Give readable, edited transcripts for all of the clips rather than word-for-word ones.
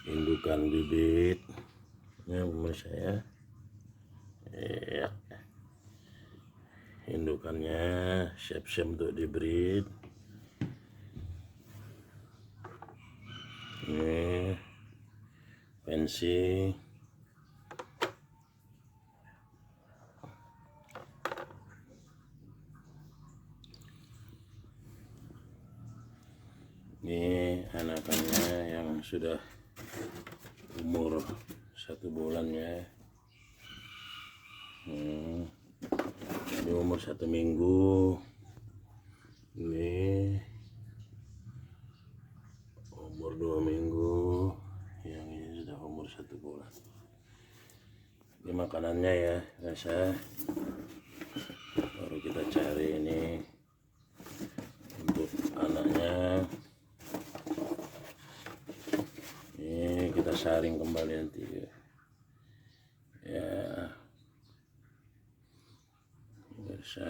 indukan bibit. Ini pemirsa ya. Iya. Indukannya siap-siap untuk dibreed. Ini pensi. Ini anakannya yang sudah umur 1 bulan ya. Ini umur 1 minggu. Ini umur 2 minggu. Yang ini sudah umur 1 bulan. Ini makanannya ya, biasa. Baru kita cari ini untuk anaknya. Ini kita saring kembali nanti ya. Bisa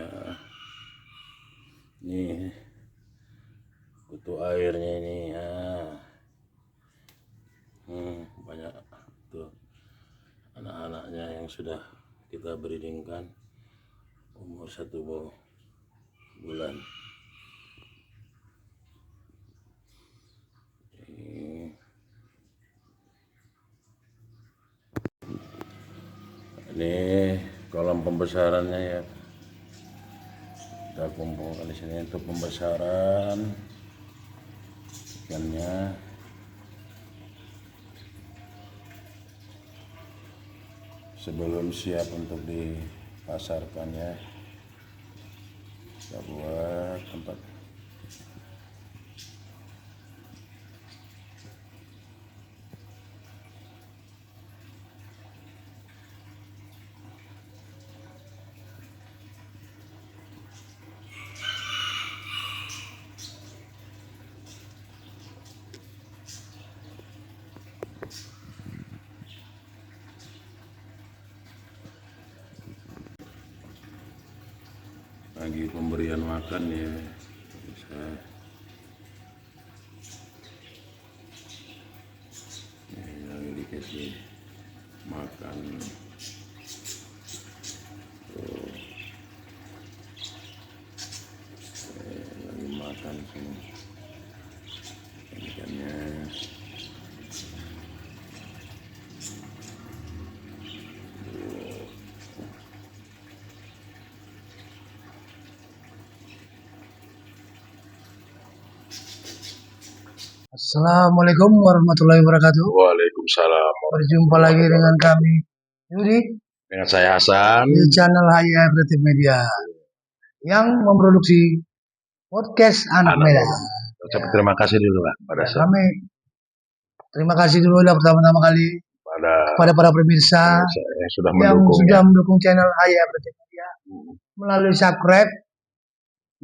nih kutu airnya ini ya. Banyak tuh anak-anaknya yang sudah kita breedingkan umur 1 bulan. Ini kolam pembesarannya ya. Kita kumpulkan di sini untuk pembesaran ikannya. Sebelum siap untuk dipasarkan ya, kita buat tempat. Lagi pemberian makan ya, bisa lagi dikasih makan. Lagi makan semua ikannya. Assalamualaikum warahmatullahi wabarakatuh. Waalaikumsalam. Berjumpa lagi dengan kami Yudi Dengan saya Hasan di channel HIA Kreatif Media yang memproduksi podcast Anak Merah. Ucap terima kasih dulu Pak pada Kami terima kasih dulu lah pertama-tama kali kepada para pemirsa yang sudah yang mendukung, sudah mendukung channel HIA Kreatif Media melalui subscribe,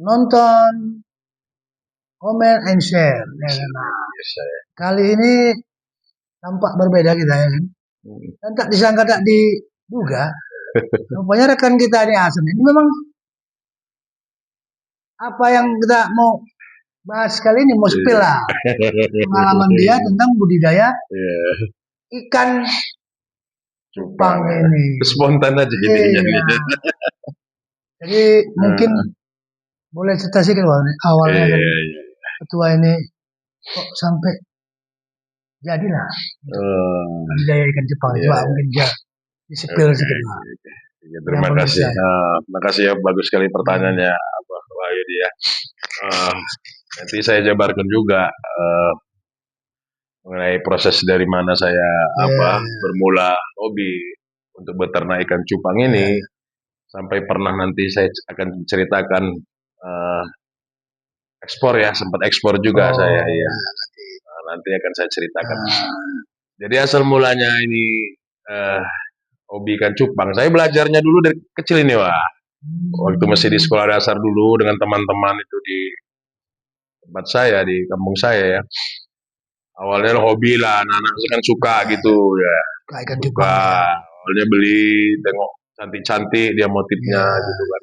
nonton, comment and share. Ya, nah, kali ini tampak berbeda kita ya kan. Dan tak disangka tak diduga, rupanya rekan kita ini Hasan ini memang apa yang kita mau bahas kali ini mau spill lah pengalaman dia tentang budidaya ikan cupang ini. Spontan aja Iya. Jadi mungkin boleh cerita sedikit awalnya kan ketua ini kok sampai jadilah budidaya ikan cupang. Coba mungkin dia di-spill sedikit lah. Terima kasih. Terima kasih ya, bagus sekali pertanyaannya Pak Yudi ya. Nanti saya jabarkan juga mengenai proses dari mana saya bermula hobi untuk beternak ikan cupang ini sampai pernah nanti saya akan ceritakan ekspor ya, sempat ekspor juga saya ya. Nanti akan saya ceritakan. Jadi asal mulanya ini hobi ikan cupang, saya belajarnya dulu dari kecil ini Wak. Waktu masih di sekolah dasar dulu dengan teman-teman itu di tempat saya, di kampung saya ya. Awalnya hobi lah, anak-anak kan suka gitu ya. Ikan cupang. Awalnya beli, tengok cantik-cantik dia motifnya gitu kan.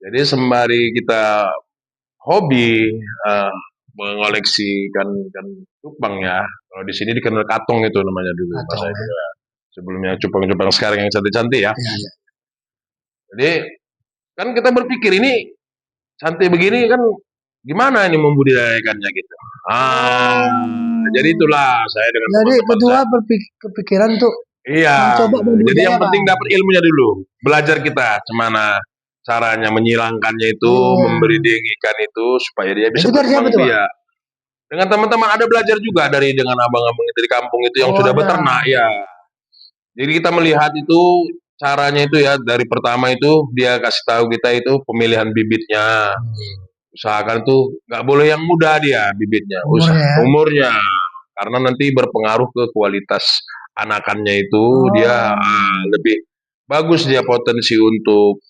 Jadi sembari kita hobi, mengoleksi ikan cupang ya. Kalau di sini dikenal katong itu namanya dulu Atau bahasa itu ya. Sebelumnya cupang-cupang sekarang yang cantik-cantik ya. iya, iya. Jadi kan kita berpikir ini cantik begini kan gimana ini membudidayakannya gitu. Jadi itulah saya dengan Jadi teman-teman kedua saya. kepikiran tuh Iya, mencoba jadi yang membudidaya, penting Bang. dapat ilmunya dulu. Belajar kita gimana caranya menyilangkannya itu, Iya. membreeding ikan itu supaya dia Nah, bisa itu dari siapa berkembang tuh, Bang? biak. Dengan teman-teman ada belajar juga dengan abang-abang itu di kampung itu yang Oh, sudah ada. beternak ya. Jadi kita melihat itu caranya itu ya dari pertama itu dia kasih tahu kita itu pemilihan bibitnya. Hmm. Usahakan tuh nggak boleh yang muda dia bibitnya, Umurnya ya. umurnya karena nanti berpengaruh ke kualitas anakannya itu dia Oh. lebih bagus dia potensi untuk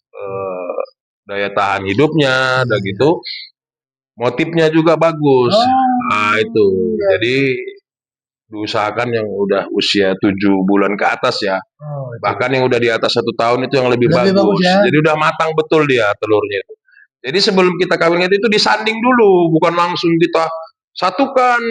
daya tahan hidupnya, dan Iya, iya. gitu motifnya juga bagus. Itu Oh, iya, jadi diusahakan yang udah usia 7 bulan ke atas ya. oh, itu. Bahkan yang udah di atas 1 tahun itu yang lebih Lebih bagus bagus. ya. Jadi udah matang betul dia telurnya itu. Jadi sebelum kita kawin itu disanding dulu, bukan langsung kita satukan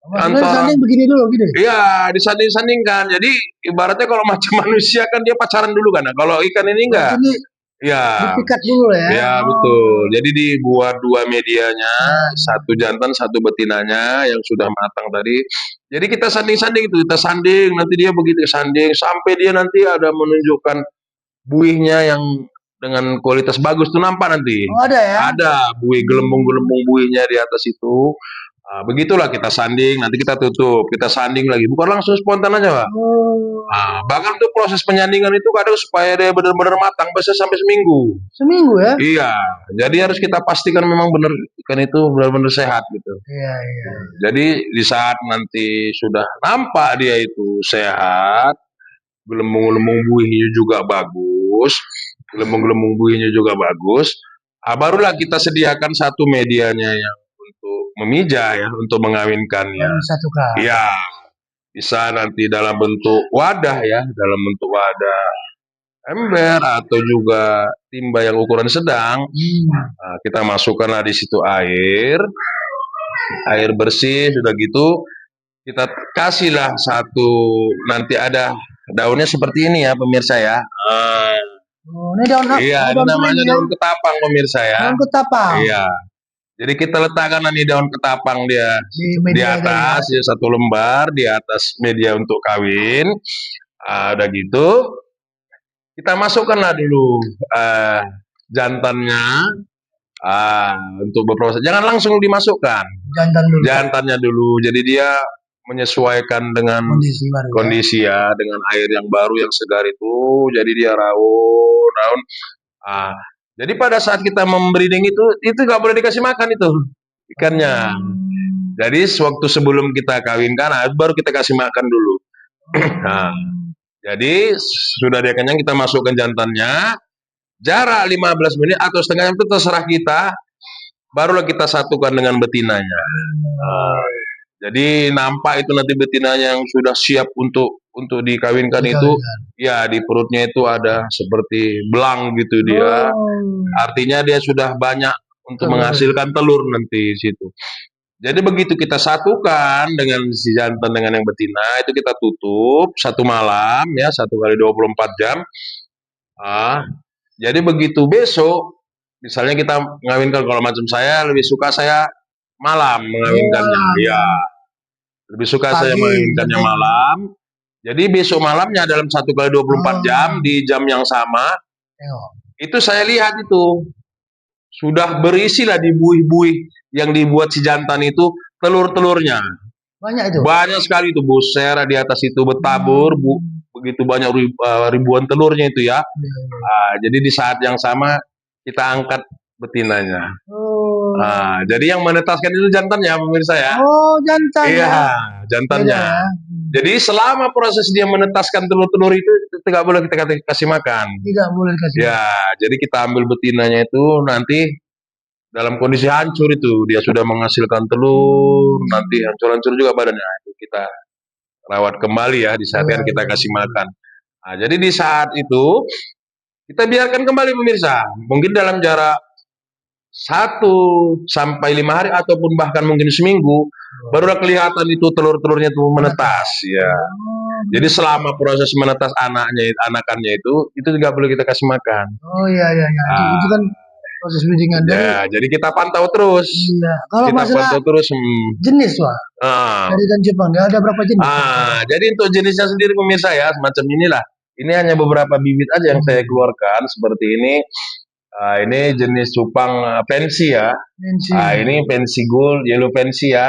Maksudnya antara. sanding begini dulu gitu. Iya, disanding-sandingkan. Jadi ibaratnya kalau macam manusia kan dia pacaran dulu kan. Nah, kalau ikan ini enggak. Berarti ini Ya, dipikat dulu ya. ya betul. Jadi dibuat dua medianya, satu jantan, satu betinanya yang sudah matang tadi. Jadi kita sanding-sanding itu, kita sanding, nanti dia begitu sanding sampai dia nanti ada menunjukkan buihnya yang dengan kualitas bagus tuh nampak nanti. Oh, ada ya. Ada buih gelembung-gelembung buihnya di atas itu. Begitulah kita sanding, nanti kita tutup, kita sanding lagi. Bukan langsung spontan aja, Pak. Oh, Bahkan untuk proses penyandingan itu kadang supaya dia benar-benar matang bisa sampai seminggu. seminggu ya. Iya, jadi harus kita pastikan memang benar ikan itu benar-benar sehat gitu. Iya, iya. Jadi di saat nanti sudah nampak dia itu sehat, gelembung-gelembung buihnya juga bagus, gelembung-gelembung buihnya juga bagus, barulah kita sediakan satu medianya yang untuk memijah ya, untuk mengawinkannya. Baru disatukan. Iya, bisa nanti dalam bentuk wadah ya, dalam bentuk wadah ember atau juga timba yang ukuran sedang. Kita masukkanlah di situ air bersih, sudah gitu kita kasihlah satu, nanti ada daunnya seperti ini ya pemirsa ya. Oh, ini daun apa? Iya, ini Daun namanya keling ya. daun ketapang pemirsa ya. Daun ketapang. Iya. Jadi kita letakkan nih daun ketapang dia Di di media atas ya, satu lembar di atas media untuk kawin. Udah gitu kita masukkanlah dulu jantannya untuk berproses. Jangan langsung dimasukkan. jantan dulu. Jantannya dulu. Jadi dia menyesuaikan dengan Kondisi baru. kondisi ya, dengan air yang baru yang segar itu. Jadi dia raun. Jadi pada saat kita membreeding itu nggak boleh dikasih makan itu ikannya. Jadi waktu sebelum kita kawinkan, baru kita kasih makan dulu. Jadi sudah dia kenyang, kita masukkan jantannya. Jarak 15 menit atau setengah jam itu terserah kita. Barulah kita satukan dengan betinanya. Jadi nampak itu nanti betinanya yang sudah siap untuk dikawinkan itu, ya di perutnya itu ada seperti belang gitu dia. Artinya dia sudah banyak untuk menghasilkan telur nanti di situ. Jadi begitu kita satukan dengan si jantan dengan yang betina, itu kita tutup 1 malam ya, 1 kali 24 jam. Jadi begitu besok, misalnya kita mengawinkan, kalau macam saya lebih suka saya malam mengawinkannya, ya. Lebih suka saya mengawinkannya malam. Jadi besok malamnya dalam 1 kali 24 jam di jam yang sama, itu saya lihat itu sudah berisilah di buih-buih yang dibuat si jantan itu telur-telurnya. Banyak itu. Banyak sekali itu, buser di atas itu bertabur, begitu banyak ribuan telurnya itu ya. Jadi di saat yang sama kita angkat betinanya. Jadi yang menetaskan itu jantannya pemirsa ya. Oh, jantannya. Iya, jantannya. Jadi selama proses dia menetaskan telur-telur itu tidak boleh kita kasih makan. Tidak boleh kasih. Ya, jadi kita ambil betinanya itu nanti dalam kondisi hancur itu, dia sudah menghasilkan telur, nanti hancur-hancur juga badannya. Itu kita rawat kembali ya, di saat yang kita kasih makan. Jadi di saat itu kita biarkan kembali pemirsa, mungkin dalam jarak 1 sampai 5 hari ataupun bahkan mungkin seminggu, barulah kelihatan itu telur-telurnya tuh menetas, ya. Oh, Jadi gitu. selama proses menetas anakannya itu nggak boleh kita kasih makan. Oh, iya, iya, iya. Itu kan Ah, proses breeding-an. Jadi, ya, jadi kita pantau terus. iya. Kalau Kita masalah pantau terus. jenis, Wak, Ah, dari ikan cupang, dia ada berapa jenis? Kalau boleh tahu? jadi untuk jenisnya sendiri pemirsa ya, semacam inilah. Ini hanya beberapa bibit aja yang saya Hmm. keluarkan seperti ini. Ini jenis cupang pensi ya. Nancy. Ini pensi gold, yellow pensi ya.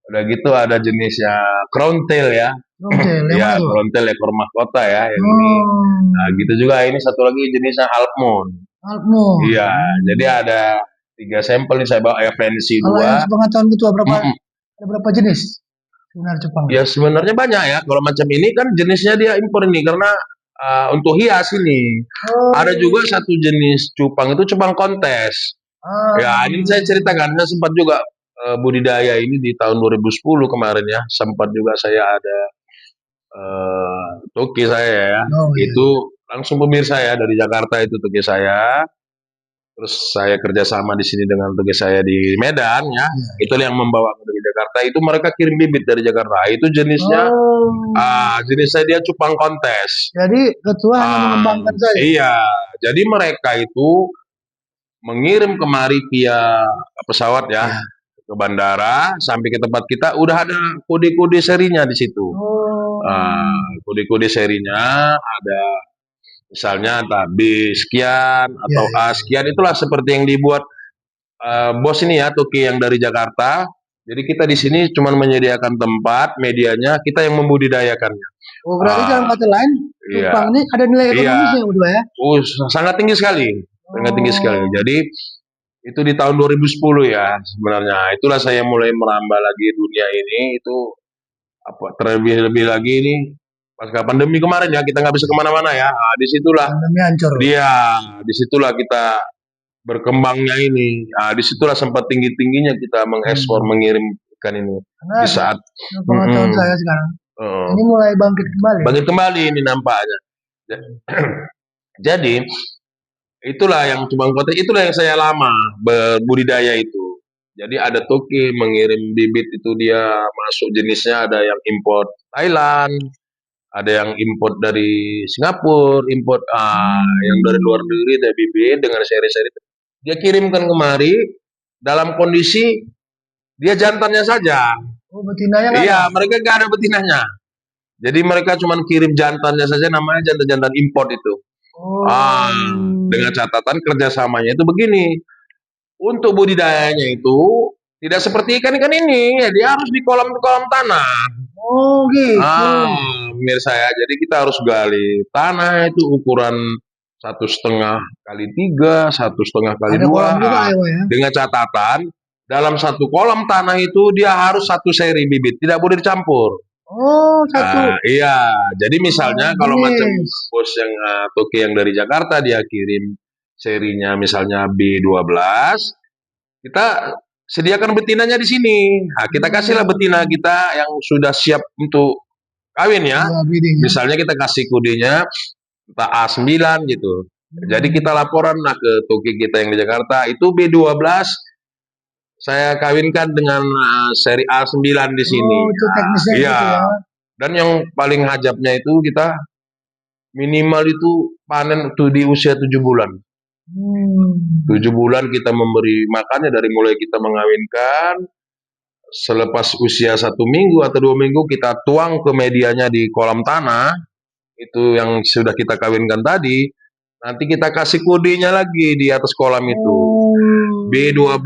Udah gitu ada jenisnya crown tail ya. Longtail, yang mana Ya, tuh? crown tail ekor mahkota ya yang ini. Nah, Oh, gitu juga ini satu lagi jenisnya half moon. Half Moon. Iya, jadi ada 3 sampel nih saya bawa ya pensi Kalau yang 2. sepengetahuan ketua berapa? Mm-mm. Ada berapa jenis sebenarnya cupang? Ya sebenarnya banyak ya. Kalau macam ini kan jenisnya dia impor ini karena untuk hias ini. Ada Oh, juga satu jenis cupang itu cupang kontes. Ya, ini saya ah, ceritakan, saya sempat juga budidaya ini di tahun 2010 kemarin ya. Sempat juga saya ada toki saya ya. oh iya, Itu langsung pemirsa ya dari Jakarta itu toki saya. Terus saya kerjasama di sini dengan toki saya di Medan ya. iya. Itu yang membawa ke Jakarta. Itu mereka kirim bibit dari Jakarta. Itu jenisnya Oh, jenisnya dia cupang kontes. jadi ketua hanya mengembangkan saja. Iya, jadi mereka itu mengirim kemari via pesawat ya Ya. ke bandara sampai ke tempat kita udah ada kode-kode serinya di situ. Oh, Kode-kode serinya ada misalnya entah B sekian iya, atau iya. A sekian itulah seperti yang dibuat bos ini ya Toki yang dari Jakarta. Jadi kita di sini cuma menyediakan tempat, medianya kita yang membudidayakannya. Oh, berarti dalam Ah, kata lain, iya, cupang ini ada nilai iya, ekonomisnya, berdua ya? sangat tinggi sekali, sangat tinggi sekali. Oh, Jadi itu di tahun 2010 ya sebenarnya. Itulah saya mulai merambah lagi dunia ini. Itu apa terlebih-lebih lagi ini pasca pandemi kemarin ya kita nggak bisa kemana-mana ya. Disitulah pandemi hancur. dia, disitulah kita berkembangnya ini. Disitulah sempat tinggi-tingginya kita mengekspor, Hmm. mengirim ikan ini Karena di saat pengetahuan mm-mm, saya sekarang, uh, ini mulai bangkit kembali. bangkit kembali ini nampaknya. Jadi itulah yang cupang kontes, itulah yang saya lama berbudidaya itu. Jadi ada toki mengirim bibit itu dia masuk jenisnya ada yang import Thailand, ada yang import dari Singapura, import yang dari luar Hmm. negeri dari bibit dengan seri-seri. Dia kirimkan kemari dalam kondisi dia jantannya saja. Oh, betinanya nggak ada? Iya, mereka nggak ada betinanya. Jadi mereka cuma kirim jantannya saja, namanya jantan-jantan import itu. Ah, Oh, dengan catatan kerjasamanya itu begini. Untuk budidayanya itu tidak seperti ikan-ikan ini, ya dia harus di kolam-kolam tanah. oh gitu. Pemirsa ya, jadi kita harus gali tanah itu ukuran 1,5 kali 3, 1,5 kali 2. Ada kolam juga ya, Wak, ya? Dengan catatan dalam satu kolam tanah itu dia harus satu seri bibit, tidak boleh dicampur. Oh, satu. Iya, jadi Oh, misalnya kalau macam jenis. bos yang Toki yang dari Jakarta dia kirim serinya misalnya B12, kita sediakan betinanya di sini. Nah, kita kasihlah betina Hmm. kita yang sudah siap untuk kawin ya. Ya, breeding ya. Misalnya kita kasih kodenya entah A9 gitu. Jadi Hmm. kita laporan lah ke Toki kita yang di Jakarta, itu B12 saya kawinkan dengan seri A9 di sini. Oh, itu teknisnya Iya. gitu ya. Dan yang paling hajabnya itu kita minimal itu panen tuh di usia 7 bulan. Hmm. 7 bulan kita memberi makannya dari mulai kita mengawinkan, selepas usia 1 minggu atau 2 minggu kita tuang ke medianya di kolam tanah, itu yang sudah kita kawinkan tadi, nanti kita kasih kodenya lagi di atas kolam itu. Oh. B12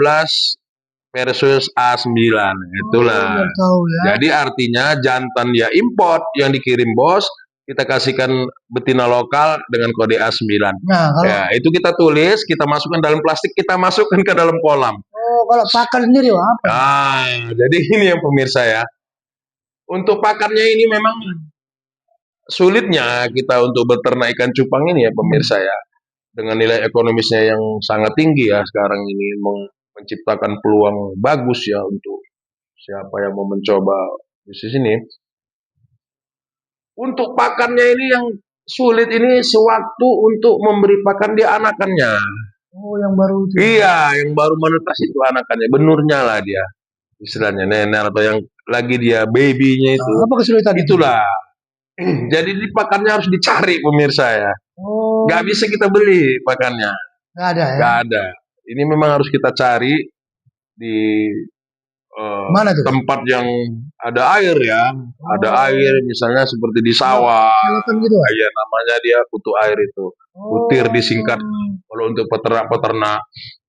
versus A9, Oh, itulah. biar tahu ya. Jadi artinya jantan dia import yang dikirim bos, kita kasihkan betina lokal dengan kode A9. Nah, kalau Ya, itu kita tulis, kita masukkan dalam plastik, kita masukkan ke dalam kolam. kalau pakan sendiri Wak, apa? Jadi ini yang pemirsa ya. Untuk pakannya ini memang sulitnya kita untuk beternak ikan cupang ini ya pemirsa ya. Dengan nilai ekonomisnya yang sangat tinggi ya sekarang ini menciptakan peluang bagus ya untuk siapa yang mau mencoba bisnis ini. Untuk pakannya ini yang sulit ini sewaktu untuk memberi pakan dia anakannya. Oh, yang baru itu. Iya, yang baru menetas itu anakannya, benurnya lah dia, istilahnya nener atau yang lagi dia babynya itu. Apa kesulitan itu? Itulah. Jadi di pakannya harus dicari pemirsa ya. Nggak Oh, bisa kita beli pakannya, nggak ada ya? nggak ada. Ini memang harus kita cari di Mana tuh? tempat yang ada air ya, ada air Oh, misalnya seperti di kalau sawah, selokan gitu kan? ya namanya dia kutu air itu. Kutir disingkat Oh, kalau untuk peternak-peternak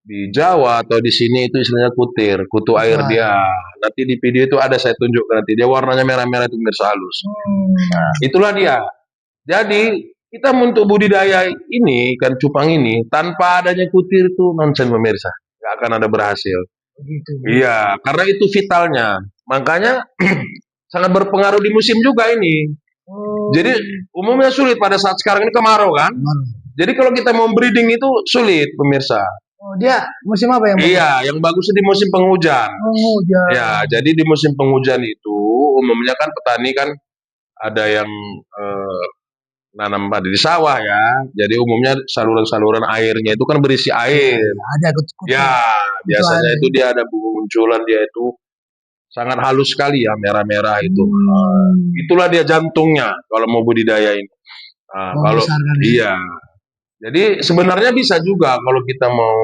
di Jawa atau di sini itu istilahnya kutir, kutu itu air dia. air. Nanti di video itu ada saya tunjukkan nanti dia warnanya merah-merah itu mirsa halus. Hmm. Itulah dia. Jadi kita untuk budidaya ini ikan cupang ini tanpa adanya kutir itu nonsen pemirsa, nggak akan ada berhasil. Begitu. Iya, karena itu vitalnya. Makanya sangat berpengaruh di musim juga ini. Oh, Jadi umumnya sulit pada saat sekarang ini kemarau kan. mana? Jadi kalau kita mau breeding itu sulit pemirsa. Oh, dia musim apa yang bagus? Iya, yang bagus di musim penghujan. Oh, hujan. Ya, jadi di musim penghujan itu umumnya kan petani kan ada yang eh, nanam padi di sawah ya. Jadi umumnya saluran-saluran airnya itu kan berisi air. Ada kutu. Ya, Itu biasanya air. itu dia ada munculan dia itu sangat halus sekali ya, merah-merah itu. Itulah dia jantungnya kalau mau budidaya ini. Kalau Membesarkan ya. iya, jadi sebenarnya bisa juga kalau kita mau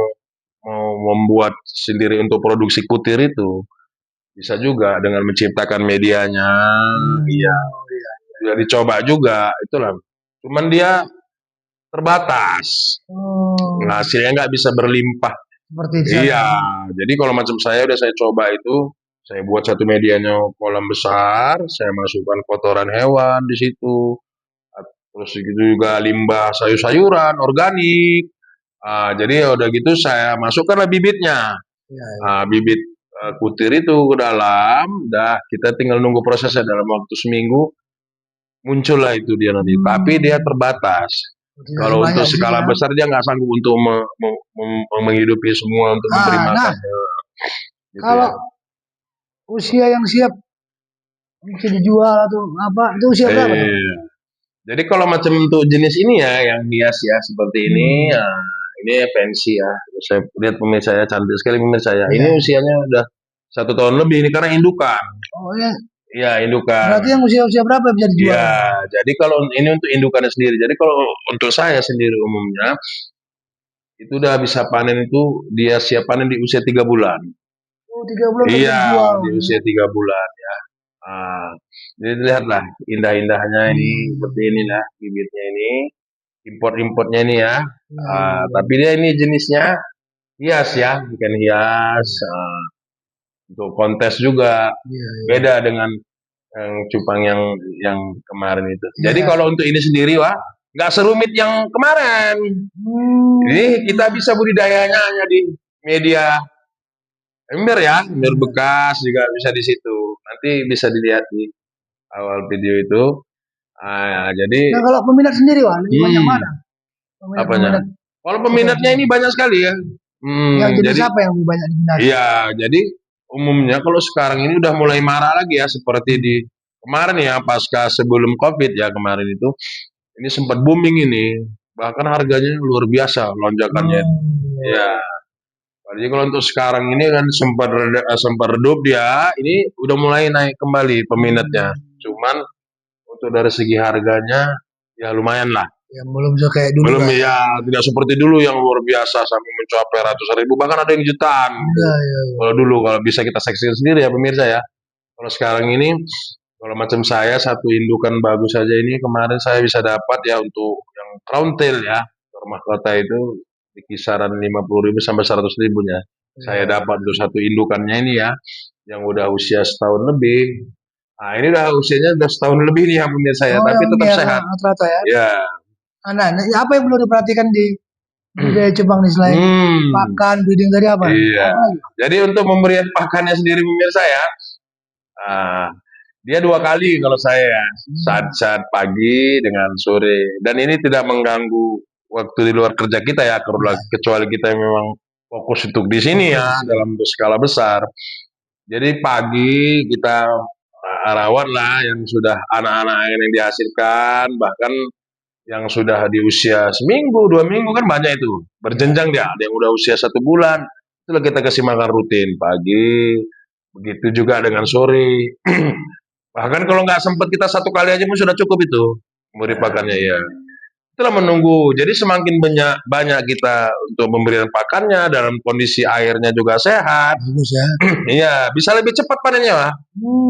mau membuat sendiri untuk produksi kutir itu bisa juga dengan menciptakan medianya. Iya, sudah dicoba juga itulah. Cuman dia terbatas. Oh, Hasilnya nggak bisa berlimpah. seperti itu. Iya, jadi kalau macam saya udah saya coba itu, saya buat satu medianya kolam besar, saya masukkan kotoran hewan di situ, terus itu juga limbah sayur-sayuran organik. Jadi ya udah gitu saya masukkanlah bibitnya. Ya, ya. Bibit kutir itu ke dalam, dah kita tinggal nunggu prosesnya dalam waktu seminggu muncullah itu dia nanti. Tapi dia terbatas. Tidak Kalau untuk banyak sih skala ya. besar dia nggak sanggup untuk menghidupi semua untuk memberi Nah, makan gitu ya. kalau usia yang siap mungkin dijual atau apa, itu usia berapa tuh? Iya. Jadi kalau macam untuk jenis ini ya yang hias ya seperti ini ya, ini pensi ya. Saya lihat pemirsa ya cantik sekali pemirsa ya. Ini Iya. usianya udah 1 tahun lebih ini karena indukan. Oh, ya. Iya indukan. Berarti yang usia-usia berapa bisa dijual? Iya, jadi kalau ini untuk indukannya sendiri. Jadi kalau untuk saya sendiri umumnya itu udah bisa panen itu dia siap panen di usia 3 bulan. Oh, 3 bulan bisa Iya, dijual. di usia 3 bulan ya. Ah, jadi lihatlah indah-indahnya ini seperti inilah bibitnya ini, import-importnya ini ya. Tapi dia ini jenisnya hias ya, ikan hias. Untuk kontes juga Iya, iya. beda dengan yang cupang yang kemarin itu. Jadi Iya. kalau untuk ini sendiri wah nggak serumit yang kemarin. Ini kita bisa budidayanya hanya di media ember ya, ember bekas juga bisa di situ. Nanti bisa dilihat di awal video itu. Jadi Nah, kalau peminat sendiri, Wak, lebih banyak mana? apanya? Peminat-peminat Kalau peminatnya ini banyak sekali ya. yang jenis Jadi apa yang lebih banyak diminati? iya, jadi umumnya kalau sekarang ini udah mulai marak lagi ya seperti di kemarin ya pasca sebelum Covid ya kemarin itu. Ini sempat booming ini. Bahkan harganya luar biasa lonjakannya. Ya. Jadi kalau untuk sekarang ini kan sempat redup dia, ini udah mulai naik kembali peminatnya. Cuman untuk dari segi harganya ya lumayan lah. Yang belum kayak dulu. Belum Kan? ya tidak seperti dulu yang luar biasa sampai mencapai ratusan ribu bahkan ada yang jutaan. Iya, iya. Kalau dulu kalau bisa kita saksikan sendiri ya pemirsa ya. Kalau sekarang ini kalau macam saya satu indukan bagus saja ini kemarin saya bisa dapat ya untuk yang crown tail ya rumah kota itu di kisaran 50.000 sampai 100.000 ya. Saya dapat untuk satu indukannya ini ya yang udah usia setahun lebih. Nah ini udah usianya udah setahun lebih nih ya pemirsa ya, tapi tetap sehat. Rata-rata ya. Ya. Nah, apa yang perlu diperhatikan di budidaya cupang nih selain pakan, breeding tadi apa? Iya. Jadi untuk pemberian pakannya sendiri pemirsa ya, dia 2 kali kalau saya saat pagi dengan sore dan ini tidak mengganggu waktu di luar kerja kita ya kecuali kita memang fokus untuk di sini ya dalam skala besar. Jadi pagi kita rawat lah yang sudah anak-anak yang dihasilkan bahkan yang sudah di usia seminggu, 2 minggu kan banyak itu. Berjenjang dia. Ada yang udah usia 1 bulan. Itulah kita kasih makan rutin pagi. Begitu juga dengan sore. Bahkan kalau nggak sempat kita 1 kali aja pun sudah cukup itu memberi pakannya ya. Itulah menunggu. Jadi semakin banyak banyak kita untuk memberikan pakannya dalam kondisi airnya juga sehat. Bagus ya. Iya, bisa lebih cepat panennya lah.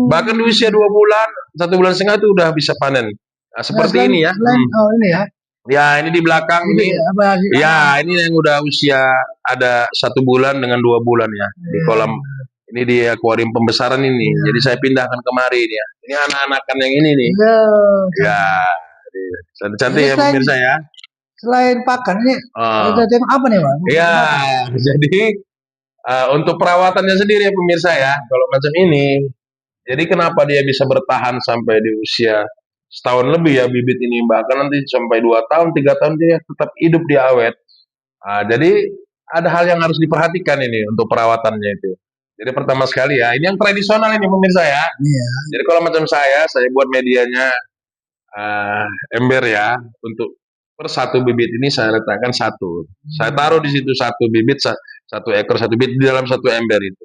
Bahkan di usia 2 bulan, 1 bulan setengah itu udah bisa panen. Nah, Nah, seperti ini ya. ini ya. Ya, ini di belakang Ini ini. apa? Ya, ini yang udah usia ada 1 bulan dengan 2 bulan ya di kolam. Ini di akuarium pembesaran ini. Jadi saya pindahkan kemari ya. Ini anak-anakan yang ini nih. Iya. Ya, cantik ya pemirsa ya. Selain pakan ini, kita tengok apa nih, Bang? Iya, jadi untuk perawatannya sendiri ya pemirsa ya. Kalau macam ini, jadi kenapa dia bisa bertahan sampai di usia setahun lebih ya bibit ini, bahkan nanti sampai 2 tahun, 3 tahun dia tetap hidup di awet. Jadi ada hal yang harus diperhatikan ini untuk perawatannya itu. Jadi pertama sekali ya, ini yang tradisional ini pemirsa ya. Iya. Jadi kalau macam saya buat medianya ember ya, untuk per 1 bibit ini saya letakkan 1. Saya taruh di situ 1 bibit, 1 ekor 1 bibit di dalam 1 ember itu.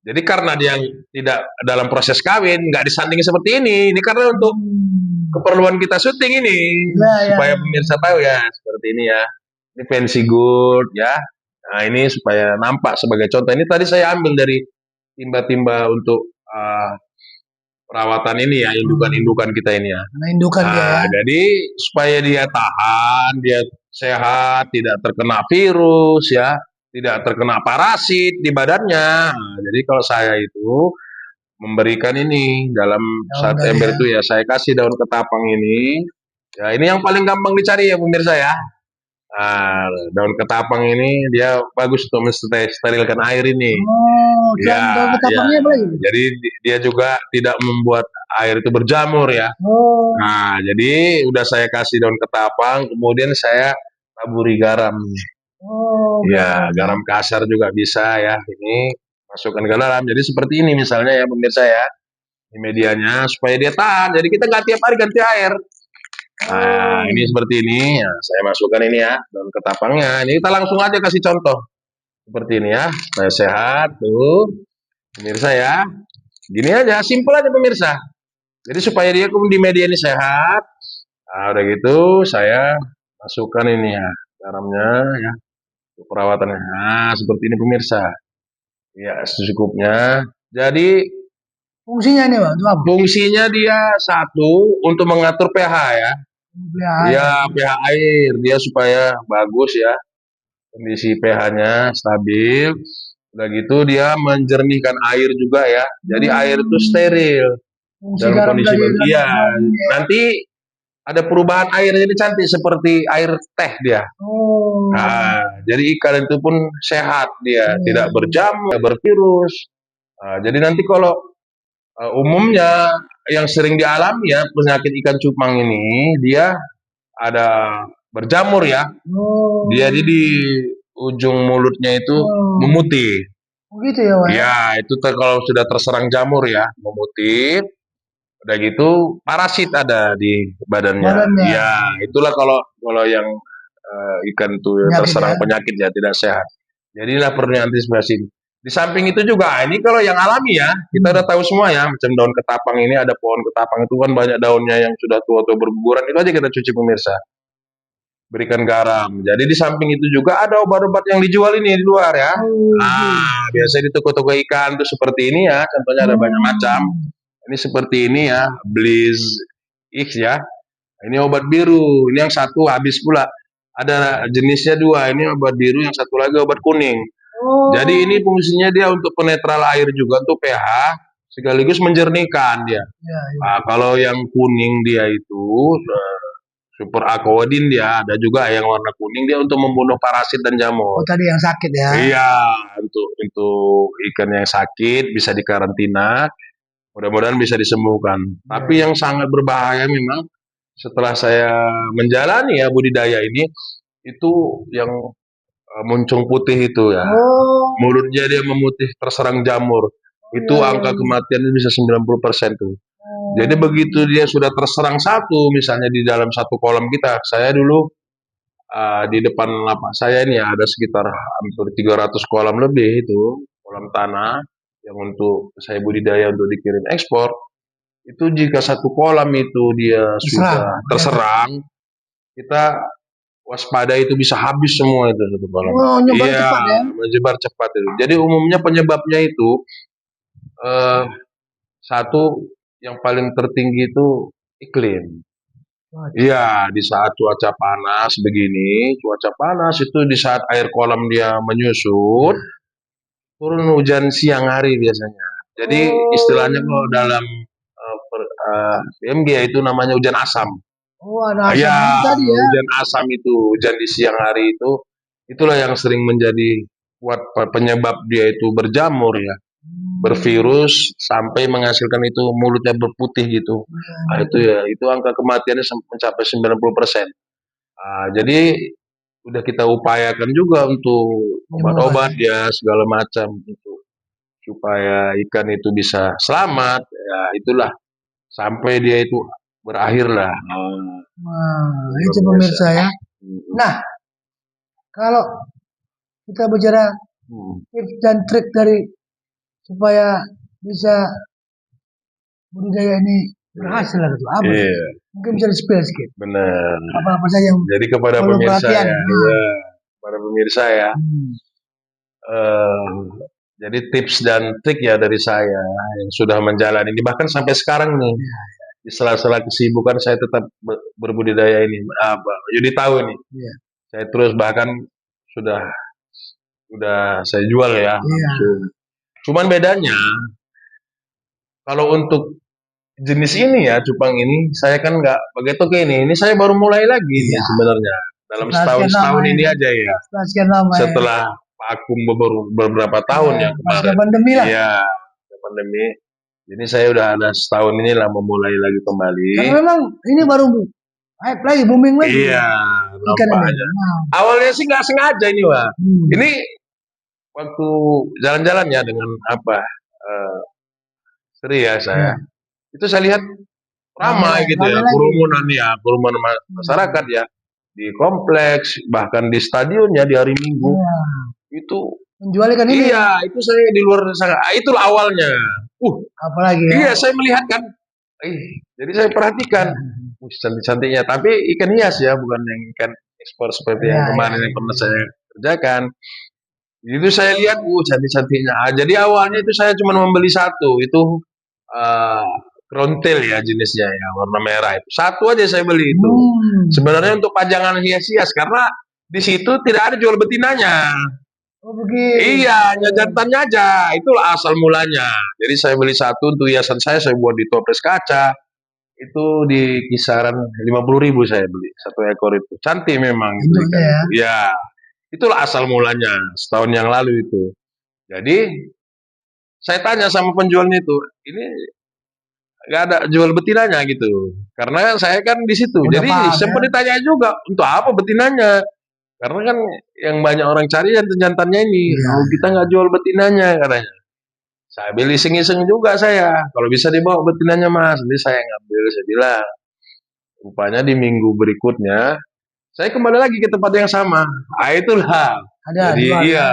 Jadi karena dia tidak dalam proses kawin, nggak disanding seperti ini. Ini karena untuk keperluan kita syuting ini, supaya pemirsa tahu ya seperti ini ya. Ini fancy good ya. Nah ini supaya nampak sebagai contoh. Ini tadi saya ambil dari timba-timba untuk perawatan ini ya, indukan-indukan kita ini ya. Nah, indukan dia ya. Jadi supaya dia tahan, dia sehat, tidak terkena virus ya, tidak terkena parasit di badannya. Jadi kalau saya itu memberikan ini dalam saat ember itu ya, saya kasih daun ketapang ini. Ya ini yang paling gampang dicari ya pemirsa ya. Daun ketapang ini dia bagus untuk mensterilkan air ini. Daun ketapangnya apa lagi? Jadi dia juga tidak membuat air itu berjamur ya. Nah, jadi udah saya kasih daun ketapang, kemudian saya taburi garam. Ya, garam kasar juga bisa ya. Ini masukkan ke dalam. Jadi seperti ini misalnya ya pemirsa ya. Ini medianya supaya dia tahan. Jadi kita nggak tiap hari ganti air. Nah, ini seperti ini. Ya, saya masukkan ini ya daun ketapangnya. Ini kita langsung aja kasih contoh. Seperti ini ya. Supaya sehat tuh. Pemirsa ya. Gini aja, simpel aja pemirsa. Jadi supaya dia di media ini sehat. Nah, udah gitu saya masukkan ini ya garamnya ya untuk perawatannya. Nah, seperti ini pemirsa. Ya, secukupnya. Jadi fungsinya ini, Bang, apa? Fungsinya dia satu untuk mengatur pH ya. Ya, pH air dia supaya bagus ya. Kondisi pH-nya stabil. Udah gitu dia menjernihkan air juga ya. Jadi air itu steril. Dalam kondisi bagian. Nanti ada perubahan air jadi cantik seperti air teh dia. Nah, jadi ikan itu pun sehat dia, tidak berjamur, tidak bervirus. Jadi nanti kalau umumnya yang sering dialami ya penyakit ikan cupang ini dia ada berjamur ya. Dia di ujung mulutnya itu memutih. Begitu ya, Bang? Ya, itu kalau sudah terserang jamur ya, memutih. Udah gitu parasit ada di badannya. Ya, itulah kalau yang ikan itu terserang penyakit ya tidak sehat. Jadilah perlu antisipasi. Di samping itu juga ini kalau yang alami ya, kita udah tahu semua ya, macam daun ketapang ini ada pohon ketapang itu kan banyak daunnya yang sudah tua-tua berguguran, itu aja kita cuci pemirsa. Berikan garam. Jadi di samping itu juga ada obat-obat yang dijual ini di luar ya. Nah, biasanya di toko-toko ikan tuh seperti ini ya, contohnya ada banyak macam. Ini seperti ini ya, Bliss X ya. Ini obat biru, ini yang satu habis pula. Ada jenisnya 2, ini obat biru, yang satu lagi obat kuning. Jadi ini fungsinya dia untuk penetral air juga, untuk pH, sekaligus menjernihkan dia. Nah, kalau yang kuning dia itu super aquodin dia, ada juga yang warna kuning dia untuk membunuh parasit dan jamur. Tadi yang sakit ya? Iya, untuk ikan yang sakit bisa dikarantina, mudah-mudahan bisa disembuhkan. Tapi yang sangat berbahaya memang setelah saya menjalani ya budidaya ini, itu yang muncung putih itu ya. Mulutnya dia memutih terserang jamur. Itu angka kematiannya bisa 90% tuh. Jadi begitu dia sudah terserang satu, misalnya di dalam satu kolam kita, saya dulu di depan lapak saya ini ada sekitar hampir 300 kolam lebih itu, kolam tanah yang untuk saya budidaya untuk dikirim ekspor. Itu jika satu kolam itu dia Terserang. sudah terserang, kita waspada itu bisa habis semua itu satu kolam. Oh, nyebar Iya, cepat ya? menyebar cepat itu. Jadi umumnya penyebabnya itu eh, satu yang paling tertinggi itu iklim. Wah, Iya, di saat cuaca panas begini, cuaca panas itu di saat air kolam dia menyusut, turun hujan siang hari biasanya. Jadi istilahnya kalau Oh, dalam BMG itu namanya hujan asam. oh ada Ah, asam ya, itu tadi ya? hujan asam itu, hujan di siang hari itu, itulah yang sering menjadi kuat penyebab dia itu berjamur ya, Hmm, bervirus sampai menghasilkan itu mulutnya berputih gitu. Nah, iya. itu ya, itu angka kematiannya mencapai 90%. Jadi udah kita upayakan juga untuk Penyembuhan obat-obat ya? ya segala macam itu supaya ikan itu bisa selamat ya itulah sampai dia itu berakhir lah. Nah, Luar itu biasa. pemirsa ya. Mm, Nah, kalau kita bicara mm. tips dan trik dari supaya bisa budidaya ini berhasil lah gitu. Apa tuh? Iya, Mungkin bisa di-spill sedikit. benar. Apa-apa saja yang Jadi kepada perlu pemirsa perhatian. ya, Nah, iya, kepada pemirsa ya, hmm, eh, jadi tips dan trik ya dari saya yang sudah menjalani ini bahkan sampai sekarang nih di sela-sela kesibukan saya tetap berbudidaya ini. Apa? Jadi tahu ini. iya, Saya terus bahkan sudah saya jual ya iya, langsung. Cuman bedanya kalau untuk jenis ini ya cupang ini saya kan nggak begitu ke ini. Ini saya baru mulai lagi nih iya. sebenarnya dalam Setelah setahun sekian lama setahun ya ini kan? aja ya. Setelah sekian lama ya. Setelah vakum beberapa Iya, tahun ya pasca kemarin. pandemi lah. Iya, pandemi. Jadi saya udah ada setahun ini lah memulai lagi kembali. Karena memang ini baru hype lagi, booming lagi Iya, ikan ini. nampaknya. Nah, Awalnya sih nggak sengaja ini, Wak. hmm, Ini waktu jalan-jalan ya dengan apa, istri ya saya, iya. itu saya lihat ramai gitu ya, Rame lagi. kerumunan Hmm, masyarakat ya, di kompleks, bahkan di stadion ya di hari Minggu, iya. itu Menjual ikan ini. iya, itu saya di luar sana, itulah awalnya. Uh, Apalagi ya. iya saya melihat kan, jadi saya perhatikan, Iya, cantik-cantiknya, tapi ikan hias ya, bukan yang ikan ekspor seperti iya, yang iya, kemarin yang iya, pernah iya. saya kerjakan. Itu saya lihat, cantik-cantiknya. Jadi awalnya itu saya cuma membeli satu, itu uh, krontil ya jenisnya ya, warna merah itu. Satu aja saya beli itu. Hmm. Sebenarnya untuk pajangan hias-hias karena di situ tidak ada jual betinanya. Oh begitu. Iya, hanya jantannya aja. Itulah asal mulanya. Jadi saya beli satu untuk hiasan saya buat di toples kaca. Itu di kisaran 50.000 saya beli satu ekor itu. Cantik memang itu Bentuknya ikan ya. itu. Ya, itulah asal mulanya setahun yang lalu itu. Jadi saya tanya sama penjualnya itu, ini nggak ada jual betinanya gitu. Karena saya kan di situ. Udah Jadi paham ya. sempat ditanya juga untuk apa betinanya. Karena kan yang banyak orang cari jantan-jantannya ini. Iya. Oh, kita nggak jual betinanya katanya. Saya beli iseng-iseng juga saya. Kalau bisa dibawa betinanya mas. Nanti saya ngambil. Saya bilang. Rupanya di minggu berikutnya saya kembali lagi ke tempat yang sama. Itulah. Ada Jadi jual ya. iya,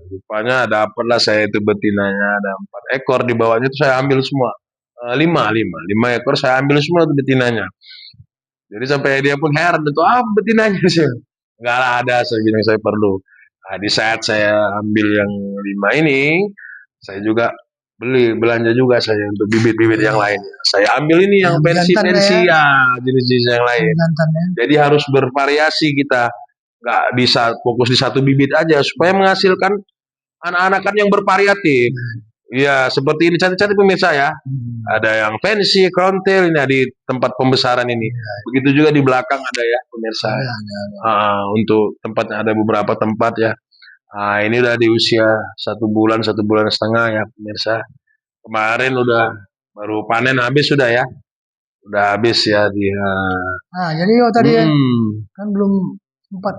rupanya dapatlah saya itu betinanya ada 4 ekor di bawahnya itu saya ambil semua. Lima ekor saya ambil semua itu betinanya. Jadi sampai dia pun heran itu apa betinanya sih? Enggak lah ada saya bilang saya perlu. Nah, di saat saya ambil yang 5 ini, saya juga belanja juga saya untuk bibit-bibit yang Iya. lain. Saya ambil ini yang Yang jantannya ya. pensi-pensi ya jenis-jenis yang Yang lain. jantannya. Jadi harus bervariasi kita, nggak bisa fokus di satu bibit aja supaya menghasilkan anak-anakan yang bervariatif. Iya. Iya, seperti ini cantik-cantik pemirsa ya. Hmm. Ada yang fancy, frontal ini di tempat pembesaran ini. Iya. Begitu juga di belakang ada ya pemirsa. Ada. Untuk tempatnya ada beberapa tempat ya. Ini udah di usia 1 bulan 1,5 bulan ya pemirsa. Kemarin udah baru panen habis sudah ya. Udah habis ya dia. Nah, jadi oh tadi ya, Hmm. kan belum sempat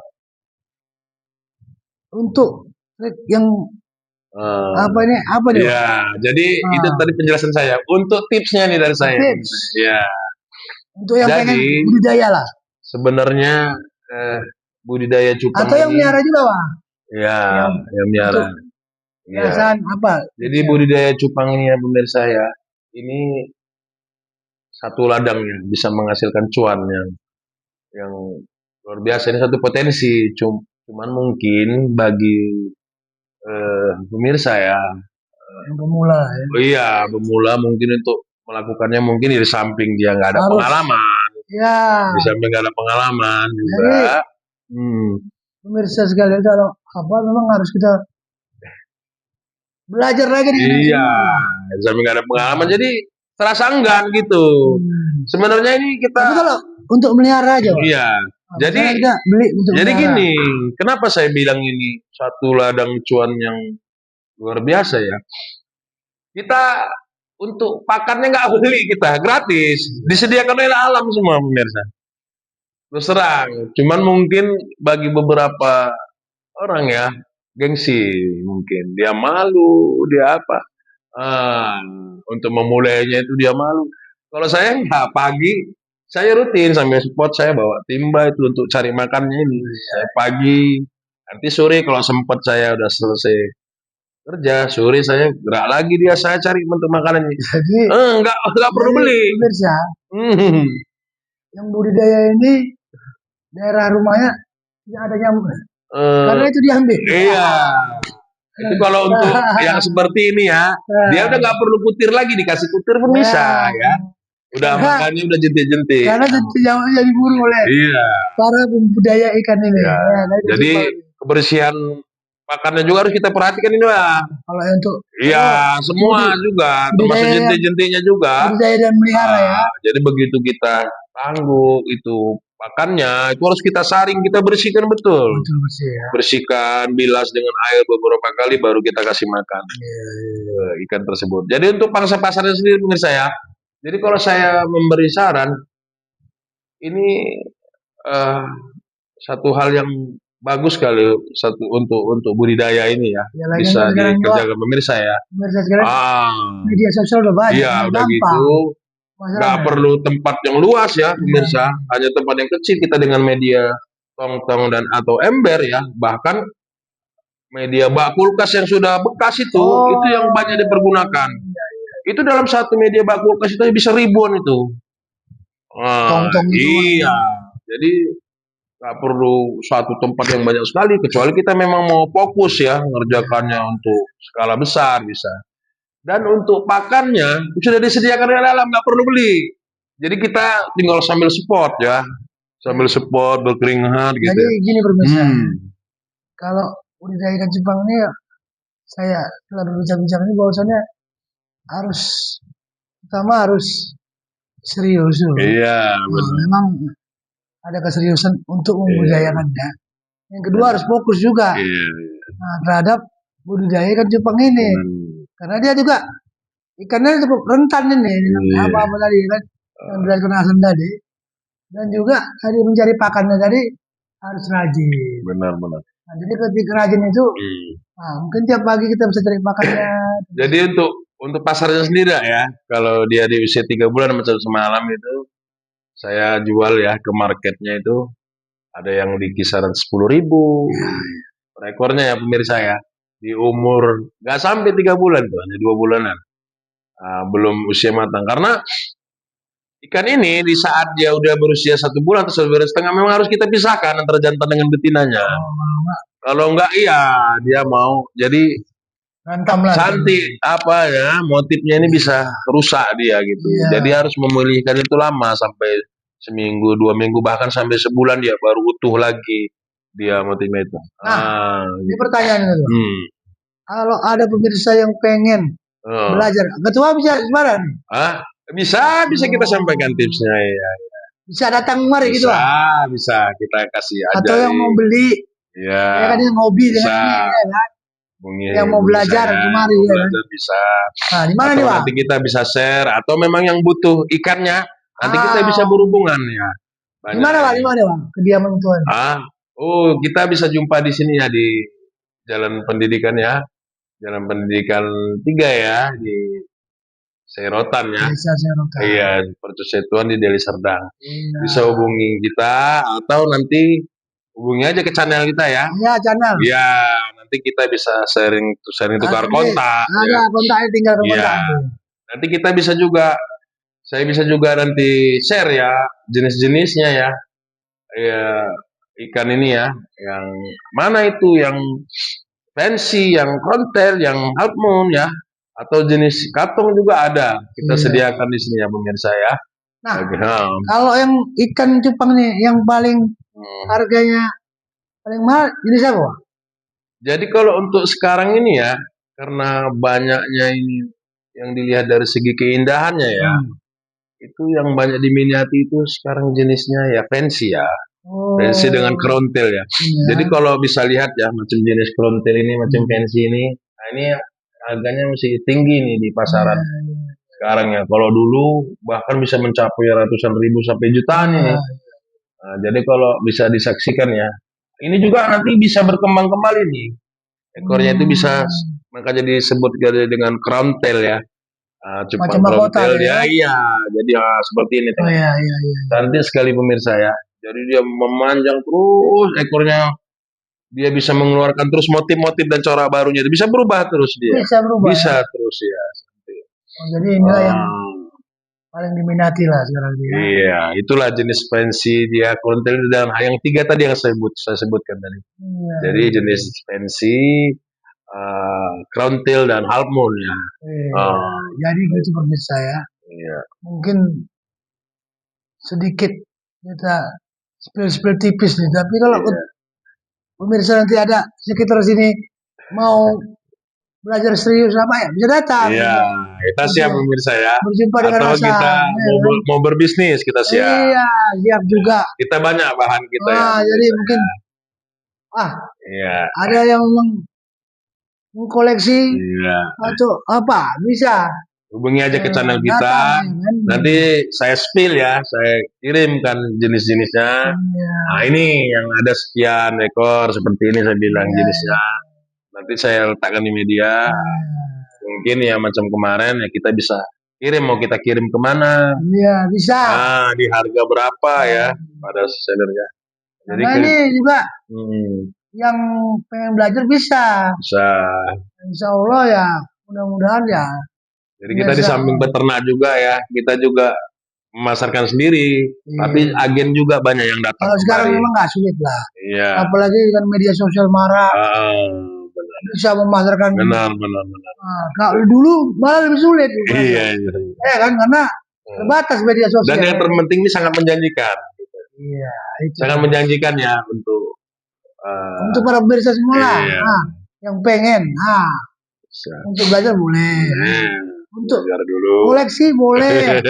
untuk trik yang Apa ini? Apa nih, Pak? Iya, jadi itu Ah, tadi penjelasan saya. Untuk tipsnya nih dari saya. tips Ya, untuk yang pengen jadi budidaya lah. sebenarnya eh, budidaya cupang Atau yang ini, miara juga, Pak. ya, Yang yang untuk miara. Ya, hiasan apa? jadi Tipsnya. budidaya cupang ini ya pemirsa ya, ini satu ladang ya bisa menghasilkan cuan yang luar biasa. Ini satu potensi. Cuman mungkin bagi pemirsa ya, Yang pemula ya. oh iya, pemula mungkin untuk melakukannya mungkin di samping dia nggak ada Harus pengalaman, ya. di samping nggak ada pengalaman juga. Jadi Hmm, pemirsa sekalian kalau apa memang harus kita belajar lagi nih dari iya, semua. di samping nggak ada pengalaman, jadi terasa enggan gitu. Hmm. Sebenarnya ini kita, Tapi kalau untuk melihara aja, Pak. iya. Nah, Jadi, misalnya kita beli untuk jadi melihara. gini, kenapa saya bilang ini satu ladang cuan yang luar biasa ya? Kita untuk pakannya nggak beli kita, gratis, disediakan oleh alam semua pemirsa. Terus terang, cuman mungkin bagi beberapa orang ya, gengsi mungkin. Dia malu, dia apa, ah, untuk memulainya itu dia malu. Kalau saya nggak, pagi, saya rutin sampai spot saya bawa timba itu untuk cari makannya ini. Saya pagi, nanti sore kalau sempat saya udah selesai kerja, sore saya gerak lagi dia, saya cari untuk makanannya. Jadi, Nggak perlu jadi beli. pemirsa Hmm, yang budidaya ini daerah rumahnya tidak ada nyamuk. eh, Karena itu diambil. iya. Itu kalau untuk yang seperti ini ya, dia udah nggak perlu kutir lagi, dikasih kutir pun bisa ya. Udah Karena, makannya udah jentik-jentik. karena nyamuknya diburu oleh Iya, para pembudaya ikan ini. ya. Ya, nah itu Jadi cupang. kebersihan pakannya juga harus kita perhatikan ini lah. Kalau untuk Iya, semua budi- juga, termasuk budidaya jentik-jentiknya juga. budidaya dan melihara ya. Jadi begitu kita tangguk itu pakannya, itu harus kita saring, kita bersihkan betul. Betul bersih ya. Bersihkan, bilas dengan air beberapa kali, baru kita kasih makan ikan tersebut. Jadi untuk pangsa pasarnya sendiri pemirsa ya. Jadi kalau saya memberi saran, ini eh, satu hal yang bagus sekali satu untuk budidaya ini ya, Ya lagi bisa sekarang juga dikerjakan pemirsa ya. pemirsa sekarang Ah, media sosial udah banyak, iya udah gampang gitu, nggak masalahnya. perlu tempat yang luas ya Iya. pemirsa, hanya tempat yang kecil kita dengan media tong-tong dan atau ember ya, bahkan media bak kulkas yang sudah bekas itu yang banyak dipergunakan. Itu dalam satu media bak kulkas itu bisa ribuan itu. Tong-tong itu. Iya. Jadi nggak perlu satu tempat yang banyak sekali, kecuali kita memang mau fokus ya ngerjakannya untuk skala besar bisa. Dan untuk pakannya sudah disediakan di dalam, nggak perlu beli. Jadi kita tinggal sambil sport ya, sambil sport berkeringat gitu. Jadi gini pemirsa, Hmm. kalau budidaya ikan cupang ini ya, saya telah berbincang-bincang ini bahwasannya harus pertama harus serius dulu. Iya, Nah, benar. memang ada keseriusan untuk membudidayakannya. Yang kedua harus fokus juga Iya, terhadap budidaya ikan cupang ini. benar. Karena dia juga ikannya cukup rentan ini dengan Iya. apa-apa tadi kan yang dilakukan Hasan tadi. Dan juga tadi mencari pakannya tadi harus rajin. Benar. Nah, jadi ketika rajin itu, mungkin tiap pagi kita bisa cari pakannya. Jadi untuk pasarnya sendiri ya, kalau dia di usia 3 bulan sama 1 semalam itu, saya jual ya ke marketnya itu ada yang di kisaran 10.000 per ekornya ya pemirsa ya. Di umur nggak sampai 3 bulan tuh, hanya 2 bulanan. Belum usia matang. Karena ikan ini di saat dia udah berusia 1 bulan atau 1 bulan setengah memang harus kita pisahkan antara jantan dengan betinanya. Kalau enggak iya dia mau jadi Rantam lah. cantik apa ya, motifnya ini bisa rusak dia gitu. Iya. Jadi harus memulihkan itu lama sampai seminggu, 2 minggu bahkan sampai sebulan dia baru utuh lagi dia motifnya itu. Ini pertanyaan itu. Hmm. Kalau ada pemirsa yang pengen belajar, ketua bisa gimana? Bisa kita sampaikan tipsnya ya. Bisa datang kemari gitu lah. Bisa kita kasih aja. Atau yang mau beli, ya kan yang hobi dengan ini ya kan. Yang mau belajar kemari ya kan. Bisa. Nah, di mana nih, Pak? Nanti kita bisa share atau memang yang butuh ikannya, nanti kita bisa berhubungan ya. Di mana, Pak? Di mana, Pak? Kediaman tuan. Kita bisa jumpa di sini ya di Jalan Pendidikan ya. Jalan Pendidikan 3 ya di Serotan ya. Desa Serotan. Iya, Percusetuan di Deli Serdang. Iya. Bisa hubungi kita atau nanti hubungi aja ke channel kita ya. Iya, channel. Iya, nanti kita bisa sharing tukar kontak. Ada Ya. kontaknya, tinggal ke Iya. kontak. Nanti kita bisa juga, saya bisa juga nanti share ya jenis-jenisnya ya. Ya, ikan ini ya, yang mana itu yang fancy, yang kontel, yang half moon ya, atau jenis katong juga ada. Kita Iya. sediakan di sini ya pemirsa ya. Nah, Bagi- kalau yang ikan cupang nih, yang paling harganya paling mahal, jenis apa, Pak? Jadi kalau untuk sekarang ini ya, karena banyaknya ini yang dilihat dari segi keindahannya ya, itu yang banyak diminati itu sekarang jenisnya ya fancy ya. Oh, Fancy dengan krontel ya. iya. Jadi kalau bisa lihat ya, macam jenis krontel ini, macam fancy ini, nah ini harganya masih tinggi nih di pasaran sekarang ya. Kalau dulu bahkan bisa mencapai ratusan ribu sampai jutaan ini. Nah, jadi kalau bisa disaksikan ya, ini juga nanti bisa berkembang kembali nih. Ekornya itu bisa, makanya disebut dengan crown tail ya. Cupang Macam crown mahkota tail ya? ya, iya. Jadi seperti ini. Oh iya. Cantik sekali pemirsa ya. Jadi dia memanjang terus ekornya. Dia bisa mengeluarkan terus motif-motif dan corak barunya. Bisa berubah terus dia. Bisa berubah. Bisa Ya? terus ya. Oh, jadi inilah yang paling diminati lah sekarang ini. Ya? Iya, itulah jenis fancy dia kontel dalam yang 3 tadi yang saya sebutkan tadi. Iya. Jadi jenis fancy, crown tail dan half moon ya. Iya. Jadi gitu pemirsa ya. Iya. Mungkin sedikit kita spill tipis nih, tapi kalau pemirsa nanti ada sekitar sini mau belajar serius apa ya, bisa datang. Iya, kita siap pemirsa ya. Berjumpa dengan Atau Hasan. kita mau berbisnis, kita siap. Iya, siap juga. Kita banyak bahan kita ya. Jadi mungkin iya. ada yang memang mengkoleksi atau apa, bisa. Hubungi aja ke channel kita. Datang, kan? Nanti saya spill ya, saya kirimkan jenis-jenisnya. Nah, ini yang ada sekian ekor seperti ini saya bilang jenisnya. Nanti saya letakkan di media. Mungkin ya macam kemarin ya kita bisa kirim, mau kita kirim kemana? Iya, bisa. Nah, di harga berapa ya pada sellernya. Jadi nah, ini juga yang pengen belajar bisa. Bisa. Insya Allah ya, mudah-mudahan ya. Jadi kita di samping beternak juga ya, kita juga memasarkan sendiri, tapi agen juga banyak yang datang. Kalau sekarang memang nggak sulit lah. Iya. Apalagi kan media sosial marak. Benar. Bisa memasarkan. Benar. Kalau dulu malah lebih sulit. Iya. Kan karena terbatas media sosial. Dan yang terpenting ini sangat menjanjikan. Iya. Sangat menjanjikan ya untuk para pemirsa semua lah. Yang pengen. Untuk belajar boleh. Untuk dulu. koleksi boleh.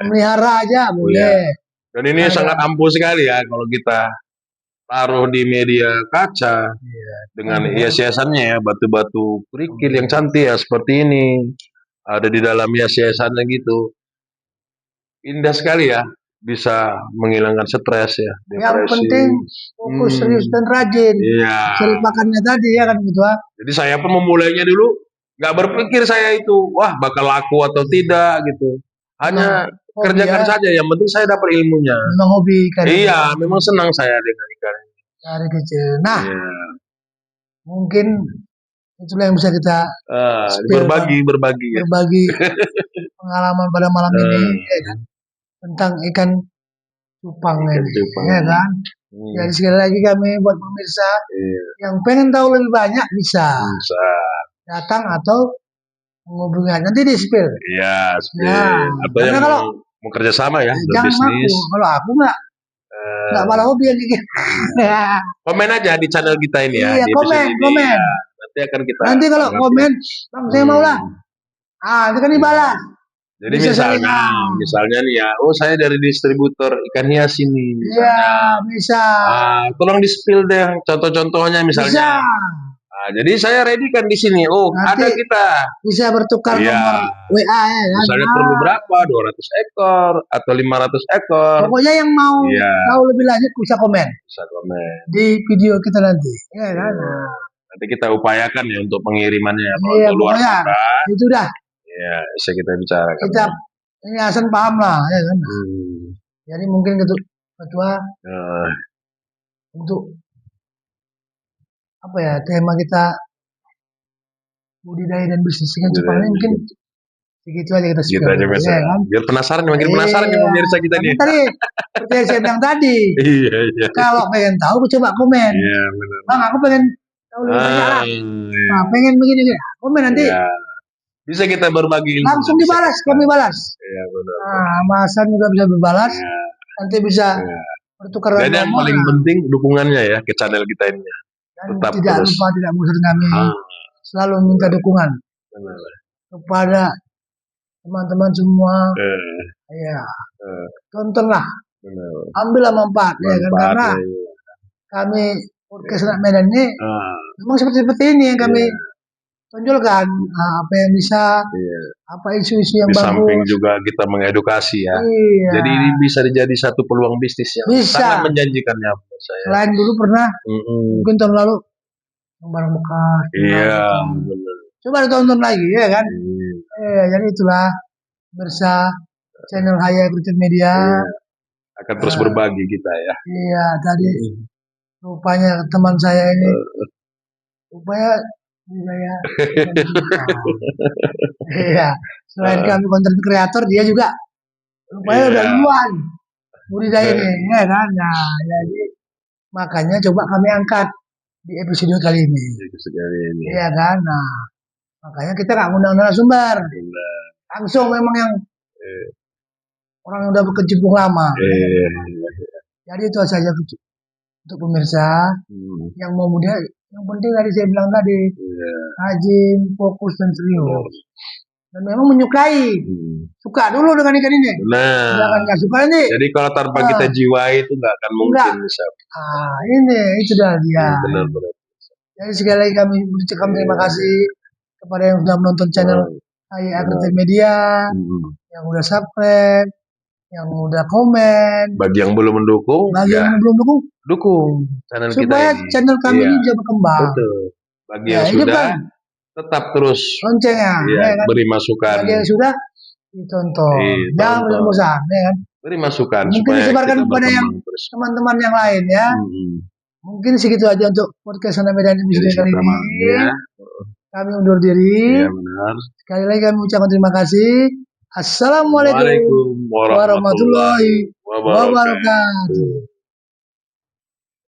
Melihara aja boleh. Dan ini sangat ampuh sekali ya kalau kita taruh di media kaca dengan hias-hiasannya ya, batu-batu kerikil yang cantik ya seperti ini. Ada di dalam hias-hiasannya gitu. Indah sekali ya, bisa menghilangkan stres ya. Depresi. Yang penting fokus, serius dan rajin. Iya. Cari makannya tadi ya kan gitu. Jadi saya pun memulainya dulu nggak berpikir saya itu wah bakal laku atau tidak gitu. Hanya kerjakan saja, yang penting saya dapat ilmunya. Memang hobi kan. Iya, memang senang saya dengan ikan. Dari kecil. Nah, mungkin itulah yang bisa kita berbagi pengalaman pada malam ini ya kan? Tentang ikan cupang ini, ya kan? Jadi sekali lagi kami buat pemirsa yang pengen tahu lebih banyak bisa datang atau menghubungi nanti di spill. Iya, spill. Atau yang mau kerjasama ya, jangan berbisnis. Kalau aku nggak malah hobi yang gitu. Komen aja di channel kita ini ya. Iya, komen. Nanti akan kita. Nanti kalau komen, bang saya mau lah. Itu kan dibalas. Jadi misalnya nih ya, saya dari distributor ikan hias ini. Iya, bisa. Tolong di spill deh contoh-contohnya misalnya. Bisa. Jadi saya ready kan di sini. Nanti ada kita. Bisa bertukar nomor WA ya. Misalnya perlu berapa? 200 ekor atau 500 ekor. Pokoknya yang mau tahu lebih lanjut bisa komen. Bisa komen. Di video kita nanti. Ya kan? Nanti kita upayakan ya untuk pengirimannya ya, Pak, Iya, untuk luar pokoknya kota. itu dah. Ya, bisa kita bicarakan. Kita ini Hasan paham lah, ya kan. Hmm. Jadi mungkin ketua Eh, untuk apa ya tema kita budidaya dan bisnis ikan cupang ini mungkin segitu aja kita gitu share, aja Mas. ya kan. Biar penasaran, makin penasaran nih Iya. pemirsa kita Tapi nih. tadi seperti yang saya bilang tadi, Iya, iya. kalau pengen tahu coba komen. Iya, benar. Bang, aku pengen tahu lebih banyak lah. Iya. Nah, pengen begini nih. Komen nanti. Iya. Bisa kita berbagi ilmu. Langsung bisa dibalas, kita- kami balas. Iya, benar. Nah, Mas Hasan juga bisa berbalas. Iya. Nanti bisa Iya. bertukar Dan yang paling penting dukungannya ya ke channel kita ini. dan tetap tidak terus. lupa tidak bosan kami Ah, selalu minta dukungan benar. kepada teman-teman semua. Ya, Eh, tontonlah, benar. ambillah manfaat, ya kan, karena Manfaatnya, iya. kami podcast Anak Medan ini Ah, memang seperti ini yang kami iya. tonjolkan. Nah, apa yang bisa, Iya. apa isu-isu yang Di samping bagus. juga kita mengedukasi ya. Iya. Jadi ini bisa jadi satu peluang bisnis yang Bisa. sangat menjanjikan ya menurut saya. Selain dulu pernah, Mm-mm. mungkin tahun lalu yang barang bekas. Iya, barang bekas. benar. Coba ditonton lagi, ya kan? Iya. Jadi itulah bersama channel Haya Kritik Media. Iya. Akan terus berbagi kita ya. Iya, tadi rupanya teman saya ini rupanya budaya. Iya, selain kami konten kreator, dia juga rupanya Iya. udah duluan budidaya ini, ya kan? Nah, jadi makanya coba kami angkat di episode kali ini, Sekali ini. iya kan? Nah, makanya kita nggak ngundang narasumber, Benar. langsung memang yang orang yang udah berkecimpung lama. Jadi itu saja untuk pemirsa yang mau muda. Yang penting tadi saya bilang tadi, rajin, fokus dan serius. Dan memang menyukai, suka dulu dengan ikan ini. Nah, Jangan nggak suka ini. jadi kalau tanpa kita jiwai itu nggak akan mungkin Nggak. bisa. Ini itu dah dia. Benar-benar. Jadi sekali lagi kami mengucapkan terima kasih kepada yang sudah menonton channel Haya Kritik Media, yang udah subscribe, yang udah komen. Bagi yang belum mendukung, Bagi yang belum dukung, dukung channel kita supaya ini. channel kami Iya. ini bisa berkembang. Betul. Bagi Ya, yang ini sudah, kan tetap terus loncengnya, iya, ya kan? beri masukan. Bagi yang sudah ditonton, Iya, jangan tonton. bosan, ya kan? Beri masukan Mungkin supaya disebarkan kita kepada yang berkembang terus. teman-teman yang lain ya. Mungkin segitu aja untuk podcast Anak Medan episode Jadi kali pertama, ini. ya. Kami undur diri. Iya benar. Sekali lagi kami ucapkan terima kasih. Assalamualaikum Waalaikumsalam warahmatullahi warahmatullahi wabarakatuh. wabarakatuh.